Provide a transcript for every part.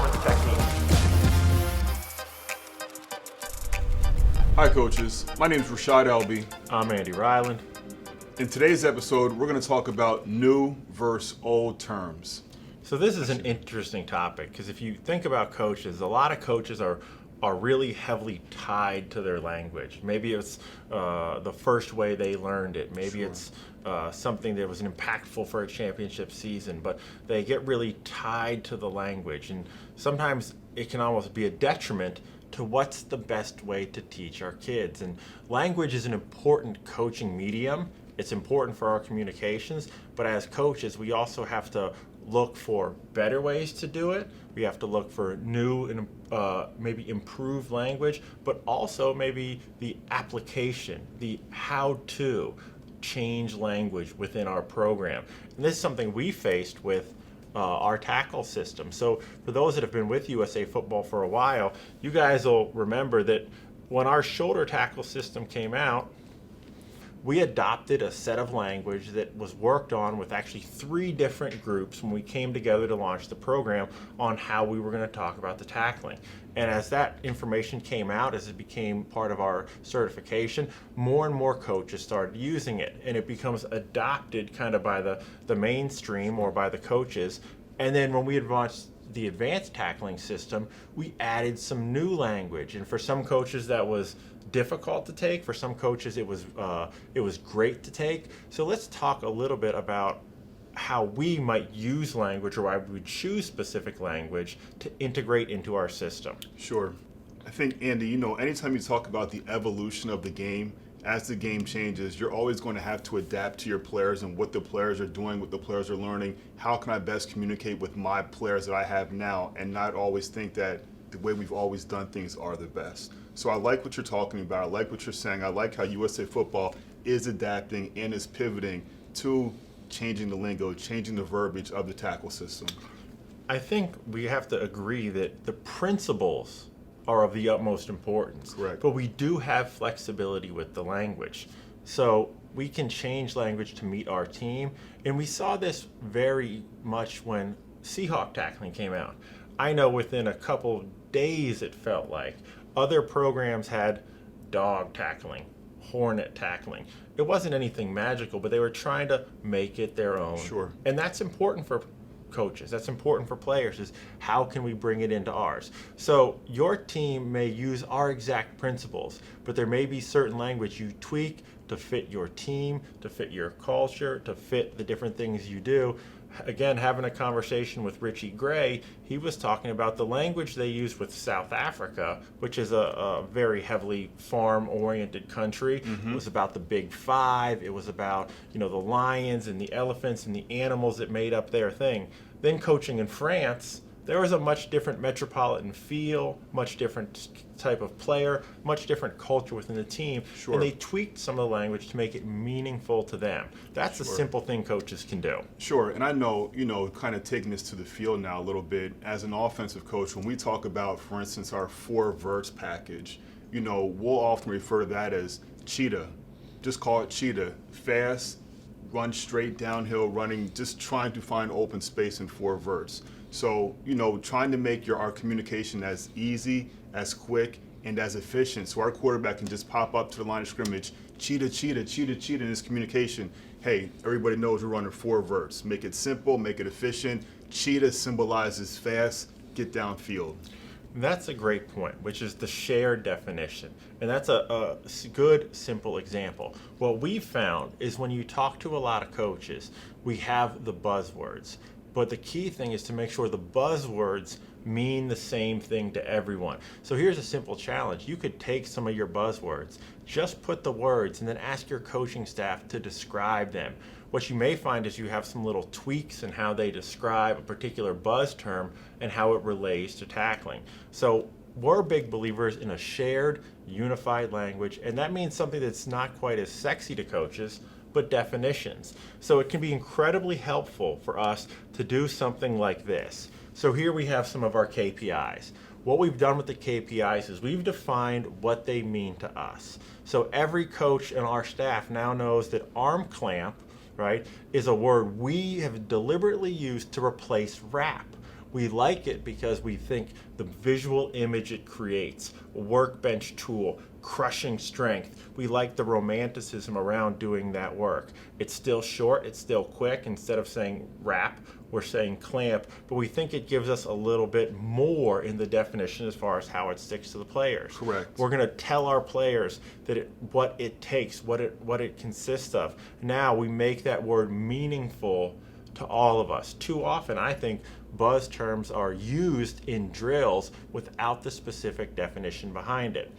performance techniques. Hi coaches, my name is Rashad Elby. I'm Andy Ryland. In today's episode, we're going to talk about new versus old terms. So this is an interesting topic because if you think about coaches, a lot of coaches are really heavily tied to their language. Maybe it's the first way they learned it. Maybe it's something that was impactful for a championship season, but they get really tied to the language. And sometimes it can almost be a detriment to what's the best way to teach our kids. And language is an important coaching medium. It's important for our communications, but as coaches, we also have to look for better ways to do it. We have to look for new and maybe improved language, but also maybe the application, the how to change language within our program. And this is something we faced with our tackle system. So for those that have been with USA Football for a while, you guys will remember that when our shoulder tackle system came out, we adopted a set of language that was worked on with actually 3 different groups when we came together to launch the program on how we were going to talk about the tackling. And as that information came out, as it became part of our certification, more and more coaches started using it, and it becomes adopted kind of by the mainstream or by the coaches. And then when we had launched the advanced tackling system, we added some new language, and for some coaches that was difficult to take. For some coaches, it was great to take. So let's talk a little bit about how we might use language, or why we would choose specific language to integrate into our system. Sure. I think, Andy, anytime you talk about the evolution of the game, as the game changes, you're always going to have to adapt to your players and what the players are doing, what the players are learning. How can I best communicate with my players that I have now, and not always think that the way we've always done things are the best. So I like what you're talking about. I like what you're saying. I like how USA Football is adapting and is pivoting to changing the lingo, changing the verbiage of the tackle system. I think we have to agree that the principles are of the utmost importance. Correct. But we do have flexibility with the language. So we can change language to meet our team. And we saw this very much when Seahawk tackling came out. I know within a couple days, it felt like other programs had dog tackling, hornet tackling. It wasn't anything magical, but they were trying to make it their own. Sure. And that's important for coaches. That's important for players, is how can we bring it into ours? So your team may use our exact principles, but there may be certain language you tweak to fit your team, to fit your culture, to fit the different things you do. Again, having a conversation with Richie Gray, he was talking about the language they use with South Africa, which is a very heavily farm-oriented country. Mm-hmm. It was about the Big Five. It was about the lions and the elephants and the animals that made up their thing. Then coaching in France, there was a much different metropolitan feel, much different type of player, much different culture within the team. Sure. And they tweaked some of the language to make it meaningful to them. That's a simple thing coaches can do. Sure, and I know, kind of taking this to the field now a little bit, as an offensive coach, when we talk about, for instance, our 4 verts package, we'll often refer to that as Cheetah. Just call it Cheetah. Fast, run straight downhill, running, just trying to find open space in 4 verts. So, trying to make our communication as easy, as quick, and as efficient, so our quarterback can just pop up to the line of scrimmage, cheetah, cheetah, cheetah, cheetah in his communication. Hey, everybody knows we're running 4 verts. Make it simple, make it efficient. Cheetah symbolizes fast, get downfield. That's a great point, which is the shared definition. And that's a good, simple example. What we've found is when you talk to a lot of coaches, we have the buzzwords. But the key thing is to make sure the buzzwords mean the same thing to everyone. So here's a simple challenge. You could take some of your buzzwords, just put the words, and then ask your coaching staff to describe them. What you may find is you have some little tweaks in how they describe a particular buzz term and how it relates to tackling. So we're big believers in a shared, unified language, and that means something that's not quite as sexy to coaches, but definitions. So it can be incredibly helpful for us to do something like this. So here we have some of our KPIs. What we've done with the KPIs is we've defined what they mean to us. So every coach and our staff now knows that arm clamp, right, is a word we have deliberately used to replace wrap. We like it because we think the visual image it creates, a workbench tool, crushing strength. We like the romanticism around doing that work. It's still short, it's still quick. Instead of saying wrap, we're saying clamp, but we think it gives us a little bit more in the definition as far as how it sticks to the players. Correct. We're going to tell our players that what it takes, what it consists of. Now we make that word meaningful to all of us. Too often, I think, buzz terms are used in drills without the specific definition behind it.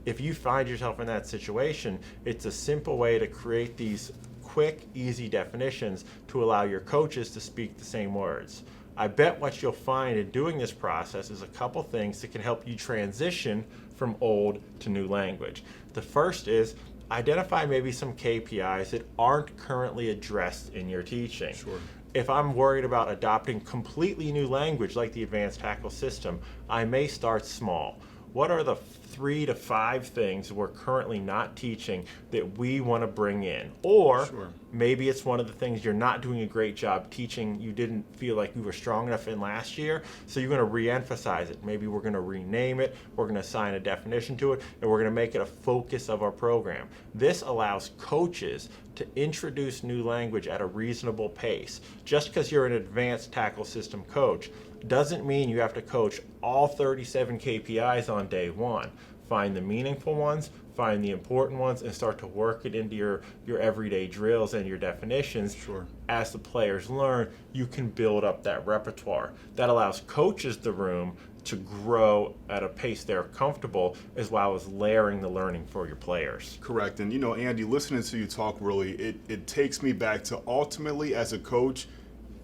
If you find yourself in that situation, it's a simple way to create these quick, easy definitions to allow your coaches to speak the same words. I bet what you'll find in doing this process is a couple things that can help you transition from old to new language. The first is identify maybe some KPIs that aren't currently addressed in your teaching. Sure. If I'm worried about adopting completely new language like the advanced tackle system, I may start small. What are the 3 to 5 things we're currently not teaching that we want to bring in? Or Sure. maybe it's one of the things you're not doing a great job teaching, you didn't feel like you were strong enough in last year, so you're going to re-emphasize it. Maybe we're going to rename it, we're going to assign a definition to it, and we're going to make it a focus of our program. This allows coaches to introduce new language at a reasonable pace. Just because you're an advanced tackle system coach doesn't mean you have to coach all 37 KPIs on day one. Find the meaningful ones, find the important ones, and start to work it into your everyday drills and your definitions. Sure. As the players learn, you can build up that repertoire. That allows coaches the room to grow at a pace they're comfortable, as well as layering the learning for your players. Correct. And Andy, listening to you talk really, it takes me back to ultimately as a coach,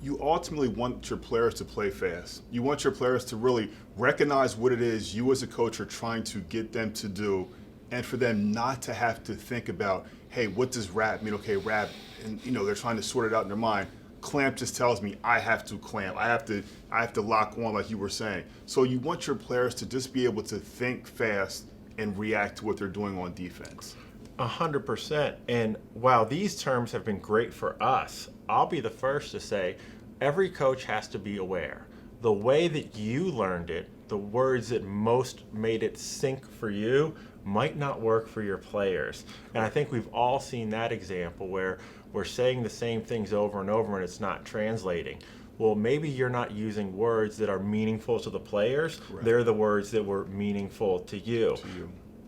you ultimately want your players to play fast. You want your players to really recognize what it is you as a coach are trying to get them to do, and for them not to have to think about, hey, what does wrap mean? Okay, wrap, and they're trying to sort it out in their mind. Clamp just tells me I have to clamp. I have to lock on, like you were saying. So you want your players to just be able to think fast and react to what they're doing on defense. 100%. And while these terms have been great for us, I'll be the first to say every coach has to be aware. The way that you learned it, the words that most made it sink for you, might not work for your players. And I think we've all seen that example where we're saying the same things over and over and it's not translating. Well, maybe you're not using words that are meaningful to the players. Correct. They're the words that were meaningful to you.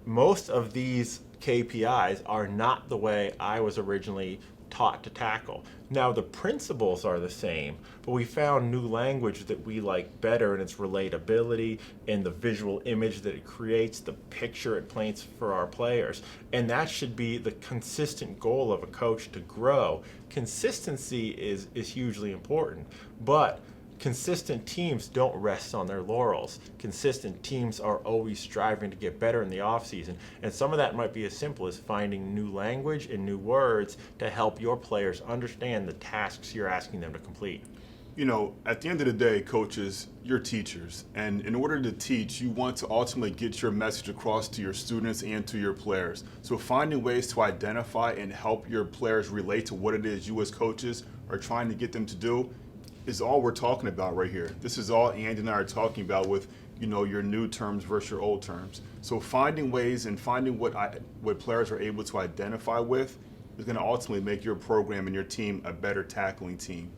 Most of these KPIs are not the way I was originally taught to tackle. Now the principles are the same, but we found new language that we like better in its relatability and the visual image that it creates, the picture it paints for our players. And that should be the consistent goal of a coach to grow. Consistency is hugely important, but consistent teams don't rest on their laurels. Consistent teams are always striving to get better in the offseason, and some of that might be as simple as finding new language and new words to help your players understand the tasks you're asking them to complete. At the end of the day, coaches, you're teachers, and in order to teach, you want to ultimately get your message across to your students and to your players. So finding ways to identify and help your players relate to what it is you as coaches are trying to get them to do is all we're talking about right here. This is all Andy and I are talking about with, your new terms versus your old terms. So finding ways and finding what players are able to identify with is going to ultimately make your program and your team a better tackling team.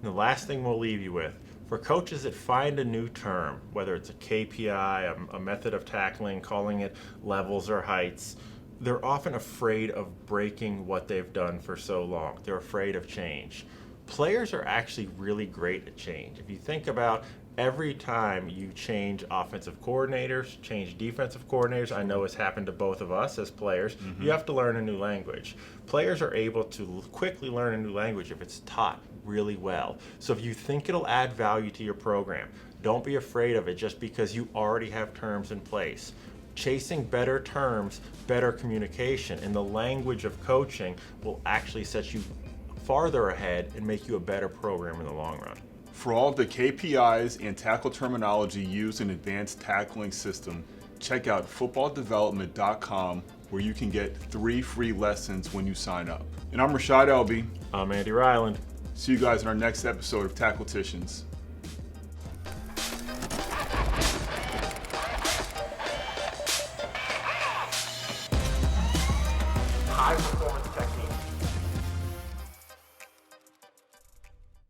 And the last thing we'll leave you with, for coaches that find a new term, whether it's a KPI, a method of tackling, calling it levels or heights, they're often afraid of breaking what they've done for so long. They're afraid of change. Players are actually really great at change. If you think about every time you change offensive coordinators, change defensive coordinators, I know it's happened to both of us as players, you have to learn a new language. Players are able to quickly learn a new language if it's taught really well. So if you think it'll add value to your program, don't be afraid of it just because you already have terms in place. Chasing better terms, better communication, and the language of coaching will actually set you farther ahead and make you a better program in the long run. For all the KPIs and tackle terminology used in advanced tackling system, check out footballdevelopment.com where you can get 3 free lessons when you sign up. And I'm Rashad Elby. I'm Andy Ryland. See you guys in our next episode of Tackleticians. high performance technique.